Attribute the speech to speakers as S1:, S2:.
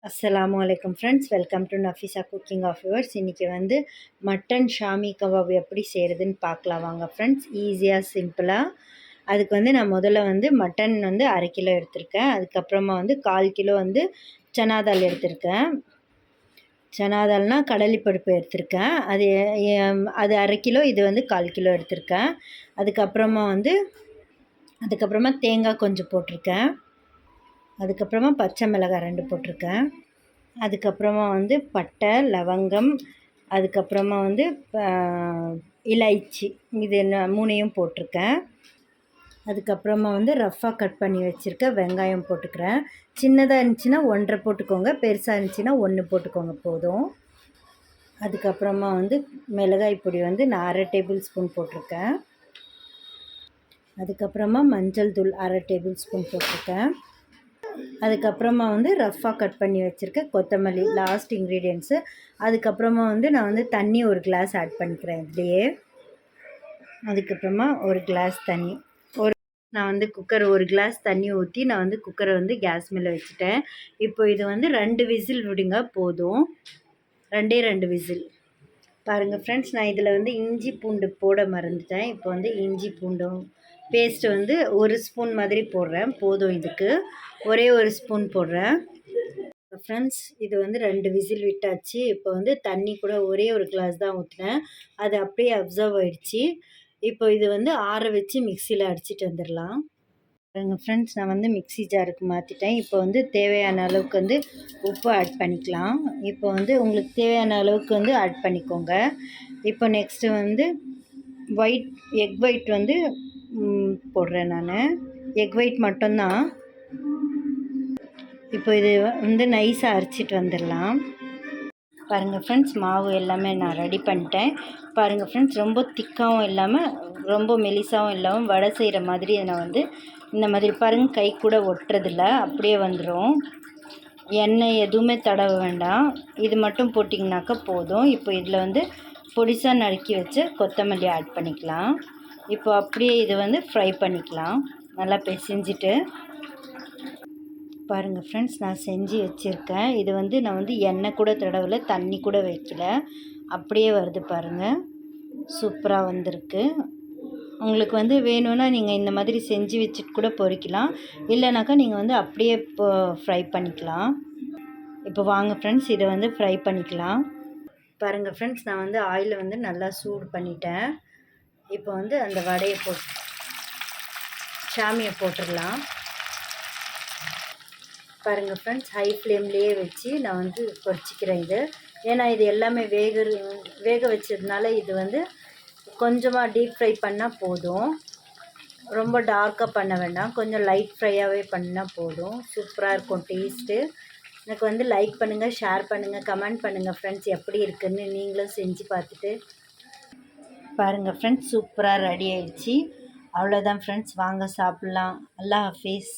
S1: அஸ்ஸலாமு அலைக்கும் friends, welcome to Nafeesa cooking of yours. இன்றைக்கி வந்து மட்டன் ஷாமி கபாப் எப்படி செய்கிறதுன்னு பார்க்கலாம் வாங்க ஃப்ரெண்ட்ஸ். ஈஸியாக சிம்பிளாக. அதுக்கு வந்து நான் முதல்ல வந்து மட்டன் வந்து 1/2 கிலோ எடுத்திருக்கேன். அதுக்கப்புறமா வந்து 1/4 கிலோ வந்து சனா தால் எடுத்திருக்கேன். சனா தால்னால் கடலைப்பருப்பு எடுத்திருக்கேன். அது 1/2 கிலோ, இது வந்து 1/4 கிலோ எடுத்திருக்கேன். அதுக்கப்புறமா தேங்காய் கொஞ்சம் போட்டிருக்கேன். அதுக்கப்புறமா பச்சை மிளகாய் 2 போட்டிருக்கேன். அதுக்கப்புறமா வந்து பட்டை, லவங்கம், அதுக்கப்புறமா வந்து இலைச்சி, இது 3யும் போட்டிருக்கேன். அதுக்கப்புறமா வந்து ரஃப்பாக கட் பண்ணி வச்சுருக்க வெங்காயம் போட்டுக்கிறேன். சின்னதாக இருந்துச்சுன்னா 1.5 போட்டுக்கோங்க, பெருசாக இருந்துச்சுன்னா 1 போட்டுக்கோங்க போதும். அதுக்கப்புறமா வந்து மிளகாய் பொடி வந்து நான் 1/2 டேபிள் ஸ்பூன் போட்டிருக்கேன். அதுக்கப்புறமா மஞ்சள் தூள் 1/2 டேபிள் ஸ்பூன் போட்டிருக்கேன். அதுக்கப்புறமா வந்து ரஃப்பாக கட் பண்ணி வச்சுருக்க கொத்தமல்லி, லாஸ்ட் இன்க்ரீடியன்ட்ஸு. அதுக்கப்புறமா வந்து நான் வந்து தண்ணி 1 கிளாஸ் ஆட் பண்ணிக்கிறேன் இதுலேயே. அதுக்கப்புறமா 1 கிளாஸ் தண்ணி, நான் வந்து குக்கர் 1 கிளாஸ் தண்ணி ஊற்றி நான் வந்து குக்கரை வந்து கேஸ் மேலே வச்சுட்டேன். இப்போ இது வந்து 2 விசில் விடுங்க போதும். 2 விசில். பாருங்கள் ஃப்ரெண்ட்ஸ், நான் இதில் வந்து இஞ்சி பூண்டு போட மறந்துட்டேன். இப்போ வந்து இஞ்சி பூண்டும் பேஸ்ட்டு வந்து 1 ஸ்பூன் மாதிரி போடுறேன் போதும். இதுக்கு ஒரே 1 ஸ்பூன் போடுறேன். ஃப்ரெண்ட்ஸ், இது வந்து 2 விசில் விட்டாச்சு. இப்போ வந்து தண்ணி கூட ஒரே 1 கிளாஸ் தான் ஊற்றினேன். அது அப்படியே அப்சர்வ் ஆகிடுச்சி. இப்போ இது வந்து ஆற வச்சு மிக்சியில் அடிச்சிட்டு வந்துடலாம். பாருங்கள் ஃப்ரெண்ட்ஸ், நான் வந்து மிக்சி ஜாருக்கு மாற்றிட்டேன். இப்போ வந்து தேவையான அளவுக்கு வந்து உப்பு ஆட் பண்ணிக்கலாம். இப்போ வந்து உங்களுக்கு தேவையான அளவுக்கு வந்து ஆட் பண்ணிக்கோங்க. இப்போ நெக்ஸ்ட்டு வந்து எக் ஒயிட் வந்து போடுறேன் நான். எக் ஒயிட் மட்டும்தான். இப்போ இது வந்து நைஸாக அரைச்சிட்டு வந்துடலாம். பாருங்கள் ஃப்ரெண்ட்ஸ், மாவு எல்லாமே நான் ரெடி பண்ணிட்டேன். பாருங்கள் ஃப்ரெண்ட்ஸ், ரொம்ப திக்காகவும் இல்லாமல் ரொம்ப மெலிசாகவும் இல்லாமல் வடை செய்கிற மாதிரி நான் வந்து இந்த மாதிரி பாருங்கள், கை கூட ஒட்டுறதில்ல, அப்படியே வந்துடும். எண்ணெய் எதுவுமே தடவ வேண்டாம். இது மட்டும் போட்டிங்கனாக்கா போதும். இப்போ இதில் வந்து பொடிசாக நறுக்கி வச்சு கொத்தமல்லி ஆட் பண்ணிக்கலாம். இப்போ அப்படியே இது வந்து ஃப்ரை பண்ணிக்கலாம் நல்லா பிசைஞ்சிட்டு. பாருங்கள் ஃப்ரெண்ட்ஸ், நான் செஞ்சு வச்சுருக்கேன். இது வந்து நான் வந்து எண்ணெய் கூட தடவலை, தண்ணி கூட வைக்கல, அப்படியே வருது பாருங்கள். சூப்பராக வந்திருக்கு. உங்களுக்கு வந்து வேணும்னா நீங்கள் இந்த மாதிரி செஞ்சு வச்சுட்டு கூட பொரிக்கலாம். இல்லைனாக்கா நீங்கள் வந்து அப்படியே ஃப்ரை பண்ணிக்கலாம். இப்போ வாங்க ஃப்ரெண்ட்ஸ், இதை வந்து ஃப்ரை பண்ணிக்கலாம். பாருங்கள் ஃப்ரெண்ட்ஸ், நான் வந்து ஆயிலை வந்து நல்லா சூடு பண்ணிட்டேன். இப்போ வந்து அந்த வடையை சாமியை போட்டுடலாம். பாருங்கள் ஃப்ரெண்ட்ஸ், ஹை ஃப்ளேம்லேயே வச்சு நான் வந்து பொரிச்சிக்கிறேன் இது. ஏன்னா இது எல்லாமே வேக வச்சதுனால இது வந்து கொஞ்சமாக டீப் ஃப்ரை பண்ணால் போதும். ரொம்ப டார்க்காக பண்ண வேண்டாம், கொஞ்சம் லைட் ஃப்ரையாகவே பண்ணால் போதும். சூப்பராக இருக்கும் டேஸ்ட்டு. எனக்கு வந்து லைக் பண்ணுங்கள், ஷேர் பண்ணுங்கள், கமெண்ட் பண்ணுங்கள் ஃப்ரெண்ட்ஸ். எப்படி இருக்குதுன்னு நீங்களும் செஞ்சு பார்த்துட்டு. பாருங்கள் ஃப்ரெண்ட்ஸ், சூப்பராக ரெடி ஆயிடுச்சு. அவ்வளோதான் ஃப்ரெண்ட்ஸ், வாங்க சாப்பிட்லாம். அல்லாஹ் ஹாஃபிஸ்.